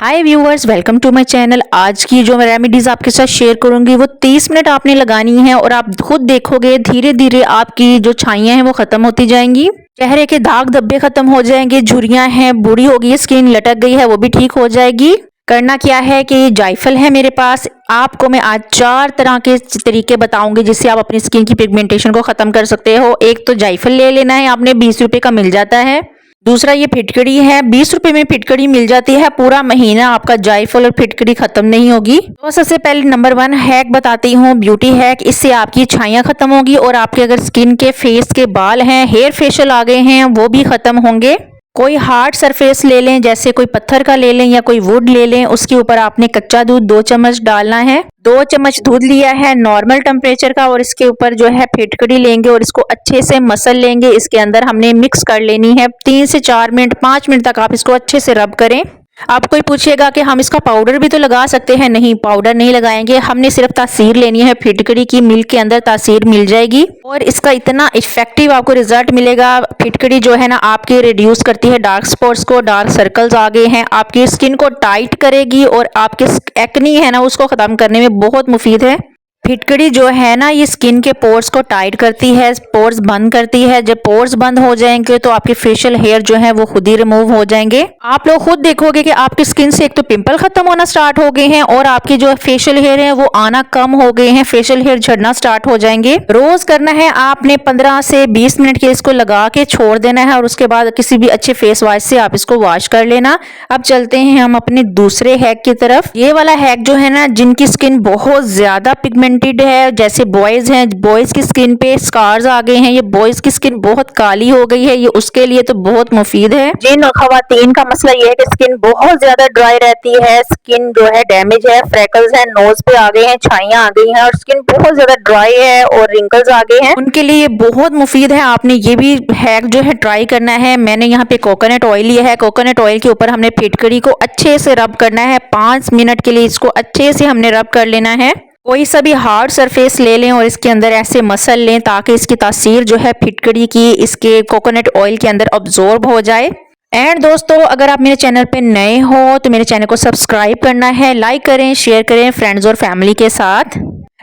Hi viewers, welcome to my channel. आज की जो मैं रेमेडीज आपके साथ शेयर करूंगी वो 30 मिनट आपने लगानी है और आप खुद देखोगे धीरे धीरे आपकी जो छाइयां हैं वो खत्म होती जाएंगी। चेहरे के दाग धब्बे खत्म हो जाएंगे, झुर्रियां हैं, बूढ़ी हो गई स्किन, लटक गई है, वो भी ठीक हो जाएगी। करना क्या है कि जायफल है मेरे पास। आपको मैं आज 4 तरह के तरीके बताऊंगी जिससे आप अपनी स्किन की पिगमेंटेशन को खत्म कर सकते हो। एक तो जायफल ले लेना है आपने, 20 रुपए का मिल जाता है। दूसरा ये फिटकड़ी है, 20 रुपए में फिटकड़ी मिल जाती है। पूरा महीना आपका जायफल और फिटकड़ी खत्म नहीं होगी। तो सबसे पहले नंबर 1 हैक बताती हूँ, ब्यूटी हैक। इससे आपकी छाइयां खत्म होगी और आपके अगर स्किन के फेस के बाल हैं, हेयर फेशियल आ गए हैं, वो भी खत्म होंगे। कोई हार्ड सरफेस ले लें, जैसे कोई पत्थर का ले लें या कोई वुड ले लें। उसके ऊपर आपने कच्चा दूध 2 चम्मच डालना है। 2 चम्मच दूध लिया है नॉर्मल टेम्परेचर का और इसके ऊपर जो है फिटकड़ी लेंगे और इसको अच्छे से मसल लेंगे। इसके अंदर हमने मिक्स कर लेनी है। 3 से 4 मिनट 5 मिनट तक आप इसको अच्छे से रब करें। आप कोई पूछेगा कि हम इसका पाउडर भी तो लगा सकते हैं। नहीं, पाउडर नहीं लगाएंगे, हमने सिर्फ तासीर लेनी है। फिटकड़ी की मिल्क के अंदर तासीर मिल जाएगी और इसका इतना इफेक्टिव आपको रिजल्ट मिलेगा। फिटकड़ी जो है ना आपकी रिड्यूस करती है डार्क स्पॉट्स को, डार्क सर्कल्स आ गए हैं, आपकी स्किन को टाइट करेगी और आपके एक्नी है ना उसको खत्म करने में बहुत मुफीद है। फिटकड़ी जो है ना ये स्किन के पोर्स को टाइट करती है, पोर्स बंद करती है। जब पोर्स बंद हो जाएंगे तो आपके फेशियल हेयर जो है वो खुद ही रिमूव हो जाएंगे। आप लोग खुद देखोगे कि आपकी स्किन से एक तो पिंपल खत्म होना स्टार्ट हो गए हैं और आपके जो फेशियल हेयर है वो आना कम हो गए हैं, फेशियल हेयर झड़ना स्टार्ट हो जाएंगे। रोज करना है आपने, 15 से 20 मिनट के इसको लगा के छोड़ देना है और उसके बाद किसी भी अच्छे फेस वॉश से आप इसको वॉश कर लेना। अब चलते हैं हम अपने दूसरे हैक की तरफ। ये वाला हैक जो है ना, जिनकी स्किन बहुत ज्यादा पिगमेंट है, जैसे बॉयज हैं, बॉयज की स्किन पे स्कार्स आ गए हैं, ये बॉयज की स्किन बहुत काली हो गई है, ये उसके लिए तो बहुत मुफीद है। जिन खवातीन का मसला ये है कि स्किन बहुत ज्यादा ड्राई रहती है, स्किन जो है डैमेज है, फ्रैकल्स है, नोज पे आ गए हैं, छाइयां आ गई हैं और स्किन बहुत ज्यादा ड्राई है और रिंकल्स आ गए हैं, उनके लिए ये बहुत मुफीद है। आपने ये भी हैक जो है ट्राई करना है। मैंने यहाँ पे कोकोनट ऑयल लिया है। कोकोनट ऑयल के ऊपर हमने फिटकड़ी को अच्छे से रब करना है। 5 मिनट के लिए इसको अच्छे से हमने रब कर लेना है। कोई सा भी हार्ड सरफेस ले लें और इसके अंदर ऐसे मसल लें ताकि इसकी तासीर जो है फिटकड़ी की इसके कोकोनट ऑयल के अंदर अब्जॉर्ब हो जाए। एंड दोस्तों, अगर आप मेरे चैनल पे नए हो तो मेरे चैनल को सब्सक्राइब करना है, लाइक करें, शेयर करें फ्रेंड्स और फैमिली के साथ,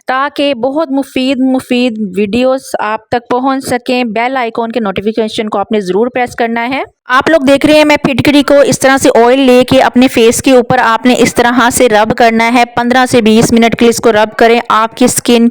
ताकि बहुत मुफीद वीडियोस आप तक पहुंच सकें। बेल आइकॉन के नोटिफिकेशन को आपने ज़रूर प्रेस करना है। आप लोग देख रहे हैं मैं फिटकड़ी को इस तरह से ऑयल लेके अपने फेस के ऊपर आपने इस तरह से रब करना है। 15 से 20 मिनट के लिए इसको रब करें। आपकी स्किन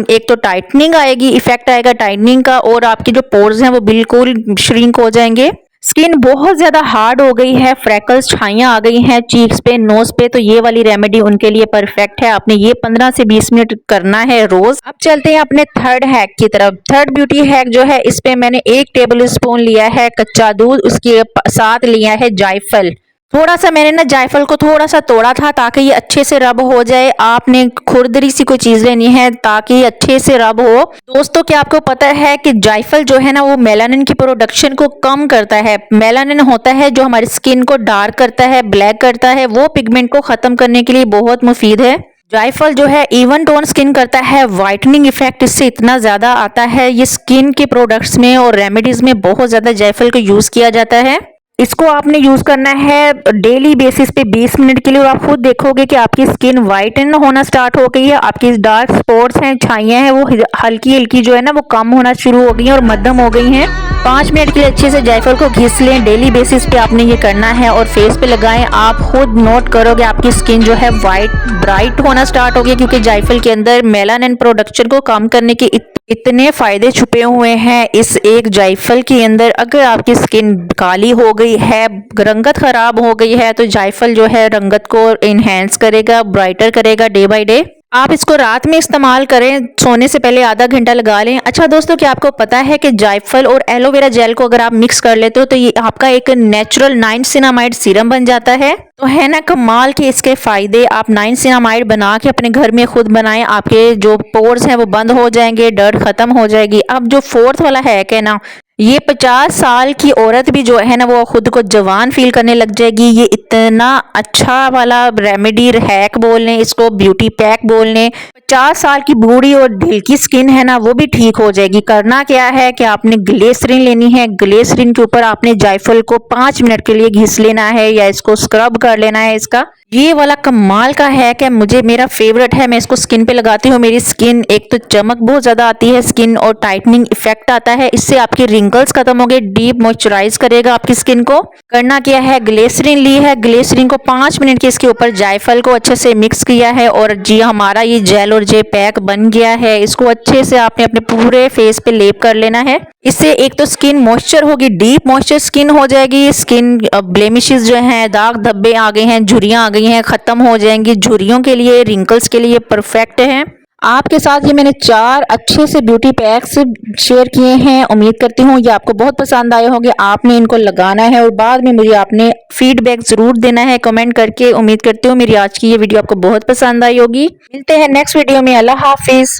एक तो टाइटनिंग आएगी, इफेक्ट आएगा टाइटनिंग का, और आपके जो पोर्स हैं वो बिल्कुल श्रिंक हो जाएंगे। स्किन बहुत ज्यादा हार्ड हो गई है, फ्रैकल्स छाइयां आ गई हैं चीक्स पे, नोज पे, तो ये वाली रेमेडी उनके लिए परफेक्ट है। आपने ये 15 से 20 मिनट करना है रोज। अब चलते हैं अपने थर्ड हैक की तरफ। थर्ड ब्यूटी हैक जो है, इस पे मैंने 1 टेबल स्पून लिया है कच्चा दूध, उसके साथ लिया है जायफल। थोड़ा सा मैंने ना जायफल को थोड़ा सा तोड़ा था ताकि ये अच्छे से रब हो जाए। आपने खुरदरी सी कोई चीज लेनी है ताकि अच्छे से रब हो। दोस्तों, क्या आपको पता है कि जायफल जो है ना वो मेलानिन की प्रोडक्शन को कम करता है। मेलानिन होता है जो हमारी स्किन को डार्क करता है, ब्लैक करता है, वो पिगमेंट को खत्म करने के लिए बहुत मुफीद है। जायफल जो है इवन टोन स्किन करता है, व्हाइटनिंग इफेक्ट इससे इतना ज्यादा आता है। ये स्किन के प्रोडक्ट्स में और रेमेडीज में बहुत ज्यादा जायफल को यूज किया जाता है। इसको आपने यूज करना है डेली बेसिस पे 20 मिनट के लिए और आप खुद देखोगे कि आपकी स्किन व्हाइटन होना स्टार्ट हो गई है। आपकी डार्क स्पॉट्स हैं, छाइयां हैं, वो हल्की हल्की जो है ना वो कम होना शुरू हो गई हैं और मध्यम हो गई हैं। 5 मिनट के लिए अच्छे से जायफल को घिस लें। डेली बेसिस पे आपने ये करना है और फेस पे लगाएं। आप खुद नोट करोगे आपकी स्किन जो है वाइट ब्राइट होना स्टार्ट हो गई, क्योंकि जायफल के अंदर मेलानिन प्रोडक्शन को कम करने के इतने फायदे छुपे हुए हैं इस एक जायफल के अंदर। अगर आपकी स्किन काली हो गई है, रंगत खराब हो गई है, तो जायफल जो है रंगत को इनहेंस करेगा, ब्राइटर करेगा डे बाय डे। आप इसको रात में इस्तेमाल करें, सोने से पहले आधा घंटा लगा लें। अच्छा दोस्तों, क्या आपको पता है कि जायफल और एलोवेरा जेल को अगर आप मिक्स कर लेते हो तो ये आपका एक नेचुरल नाइसिनामाइड सीरम बन जाता है। तो है ना कमाल के इसके फायदे। आप नाइसिनामाइड बना के अपने घर में खुद बनाएं, आपके जो पोर्स हैं वो बंद हो जाएंगे, डर्ट खत्म हो जाएगी। अब जो 4th वाला हैक है ना, ये 50 साल की औरत भी जो है ना वो खुद को जवान फील करने लग जाएगी। ये इतना अच्छा वाला रेमेडी हैक बोल लें इसको, ब्यूटी पैक बोल लें। 50 साल की बूढ़ी और ढील की स्किन है ना वो भी ठीक हो जाएगी। करना क्या है कि आपने ग्लिसरीन लेनी है, ग्लिसरीन के ऊपर आपने जायफल को 5 मिनट के लिए घिस लेना है या इसको स्क्रब कर लेना है। इसका ये वाला कमाल का हैक है, मुझे मेरा फेवरेट है। मैं इसको स्किन पे लगाती हूँ, मेरी स्किन एक तो चमक बहुत ज्यादा आती है स्किन और टाइटनिंग इफेक्ट आता है। इससे आपके रिंकल्स खत्म हो गए, डीप मॉइस्चराइज करेगा आपकी स्किन को। करना क्या है, ग्लिसरीन ली है, ग्लिसरीन को 5 मिनट के इसके ऊपर जायफल को अच्छे से मिक्स किया है और जी हमारा ये जेल और जे पैक बन गया है। इसको अच्छे से आपने अपने पूरे फेस पे लेप कर लेना है। इससे एक तो स्किन मॉइस्चर होगी, डीप मॉइस्चर स्किन हो जाएगी। स्किन ब्लेमिशेस जो हैं, दाग धब्बे आ गए हैं, झुर्रियां आ गई हैं, खत्म हो जाएंगी। झुर्रियों के लिए, रिंकल्स के लिए परफेक्ट है। आपके साथ ये मैंने 4 अच्छे से ब्यूटी पैक्स शेयर किए हैं। उम्मीद करती हूँ ये आपको बहुत पसंद आए होंगे। आपने इनको लगाना है और बाद में मुझे आपने फीडबैक जरूर देना है कमेंट करके। उम्मीद करती हूँ मेरी आज की ये वीडियो आपको बहुत पसंद आई होगी। मिलते हैं नेक्स्ट वीडियो में। अल्लाह हाफिज।